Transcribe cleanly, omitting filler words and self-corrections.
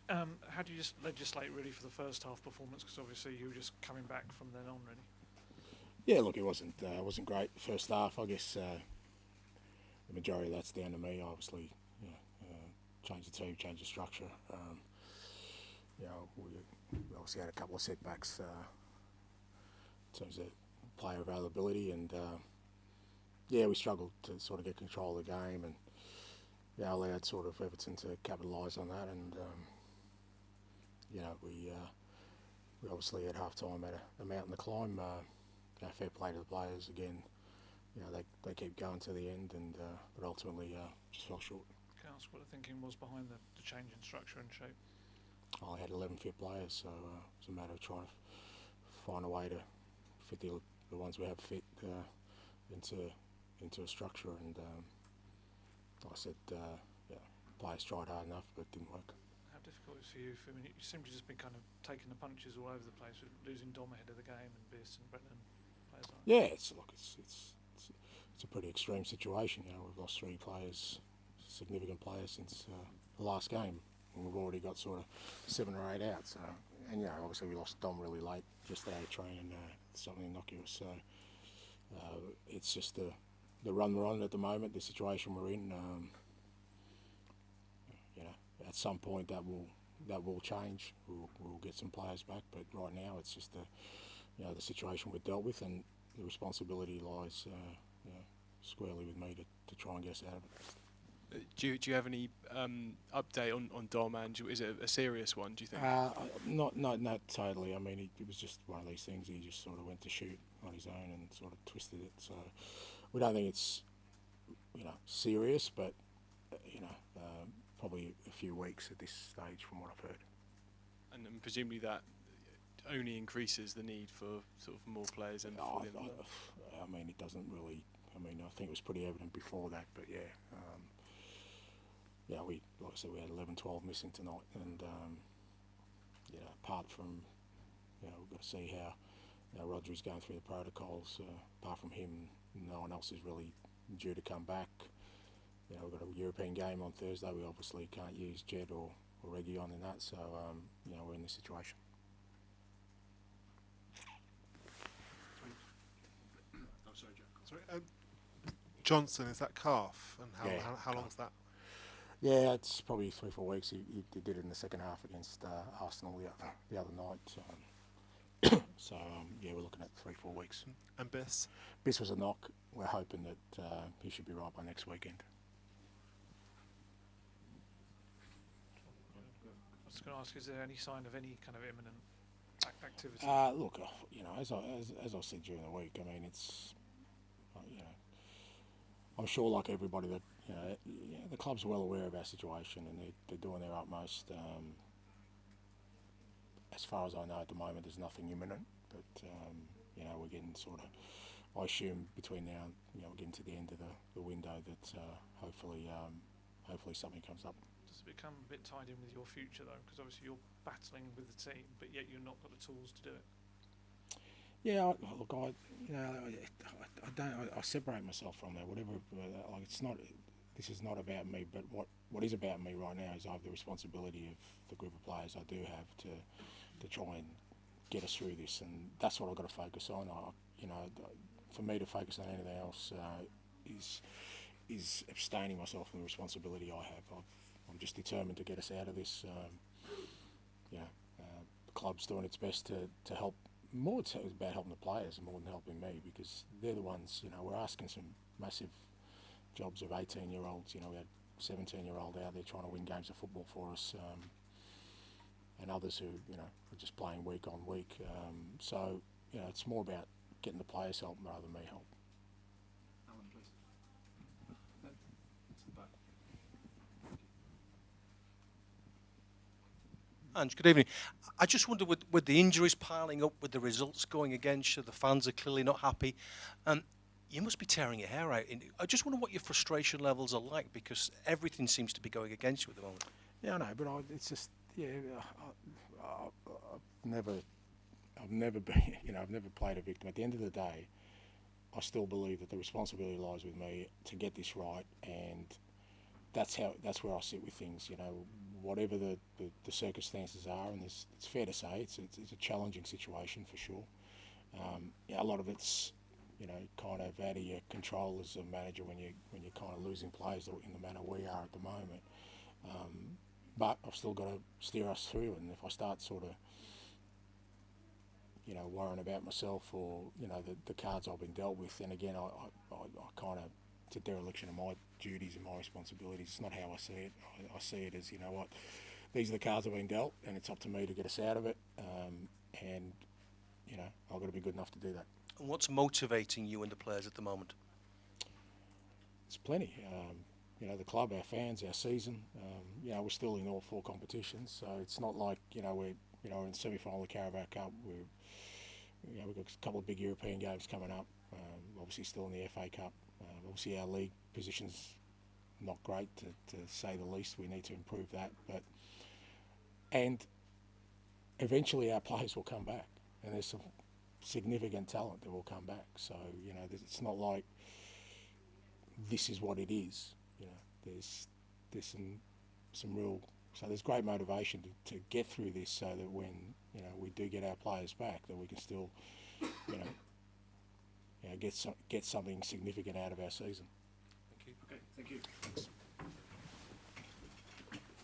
How do you just legislate really for the first half performance? Because obviously you were just coming back from then on, really. Yeah, look, it wasn't great first half. I guess the majority of that's down to me. Obviously, change the team, change the structure. We obviously had a couple of setbacks in terms of player availability, and we struggled to sort of get control of the game, and allowed sort of Everton to capitalise on that, and we obviously at half time had a mountain to climb. Fair play to the players again. They keep going to the end, and but ultimately just fell short. Can I ask what the thinking was behind the change in structure and shape? I had 11 fit players, so it was a matter of trying to find a way to fit the ones we have fit into a structure, and like I said, players tried hard enough, but it didn't work. How difficult is it for you? I mean, you seem to just be kind of taking the punches all over the place, with losing Dom ahead of the game and Biss and Brennan, players like that. Yeah, it's a pretty extreme situation. We've lost 3 players, significant players, since the last game, and we've already got sort of 7 or 8 out. So, and obviously we lost Dom really late yesterday training, something innocuous. So it's just the run we're on at the moment, the situation we're in. At some point that will change. We'll get some players back, but right now it's just the situation we've dealt with, and the responsibility lies squarely with me to try and get us out of it. Do you have any update on Dom, Ange? Is it a serious one, do you think? Not totally. I mean, it was just one of these things. He just sort of went to shoot on his own and sort of twisted it. So we don't think it's serious, but probably a few weeks at this stage, from what I've heard. And presumably that only increases the need for sort of more players and before the end of that. I mean, it doesn't really. I mean, I think it was pretty evident before that, but we, like I said, we had 11, 12 missing tonight, and apart from, we've got to see how Rodri's going through the protocols. Apart from him, no one else is really due to come back. We've got a European game on Thursday. We obviously can't use Jed or Reguilon in that, so we're in this situation. I'm sorry, Jack. Sorry. Johnson, is that calf? And how long is that? Yeah, it's probably 3-4 weeks. He did it in the second half against Arsenal the other night. So we're looking at 3-4 weeks. And Biss? Biss was a knock. We're hoping that he should be right by next weekend. I was going to ask, is there any sign of any kind of imminent activity? Look, as I said during the week, I mean, it's I'm sure, like everybody, that the club's well aware of our situation, and they're doing their utmost. As far as I know, at the moment, there's nothing imminent, but we're getting sort of. I assume between now and we're getting to the end of the window that hopefully something comes up. Does it become a bit tied in with your future though? Because obviously you're battling with the team, but yet you've not got the tools to do it. Yeah, look, I separate myself from that. Whatever, like it's not. This is not about me, but what is about me right now is I have the responsibility of the group of players I do have to try and get us through this, and that's what I've got to focus on. For me to focus on anything else is abstaining myself from the responsibility I have. I'm just determined to get us out of this. The club's doing its best to help. More it's about helping the players more than helping me, because they're the ones. We're asking some massive jobs of 18-year-olds. We had 17-year-old out there trying to win games of football for us, and others who are just playing week on week. So it's more about getting the players help rather than me help. Alan, please. Ange, good evening. I just wonder, with the injuries piling up, with the results going against you, the fans are clearly not happy. You must be tearing your hair out. I just wonder what your frustration levels are like, because everything seems to be going against you at the moment. Yeah, I know, but it's just I've never been, I've never played a victim. At the end of the day, I still believe that the responsibility lies with me to get this right, and that's where I sit with things. whatever the circumstances are, and it's fair to say it's a challenging situation for sure. A lot of it's kind of out of your control as a manager when you're kind of losing players in the manner we are at the moment. But I've still got to steer us through, and if I start sort of worrying about myself or the cards I've been dealt with, then again I kind of, it's a dereliction of my duties and my responsibilities. It's not how I see it. I see it as, what, these are the cards I've been dealt, and it's up to me to get us out of it. And I've got to be good enough to do that. And what's motivating you and the players at the moment? It's plenty. The club, our fans, our season. We're still in all 4 competitions, so it's not like we're in semi-final of the Carabao Cup. We've got a couple of big European games coming up. Obviously, still in the FA Cup. Obviously, our league position's not great to say the least. We need to improve that, and eventually our players will come back, and there's some significant talent that will come back. So it's not like this is what it is. There's some real. So there's great motivation to get through this, so that when we do get our players back, that we can still get something significant out of our season. Thank you. Okay, thank you.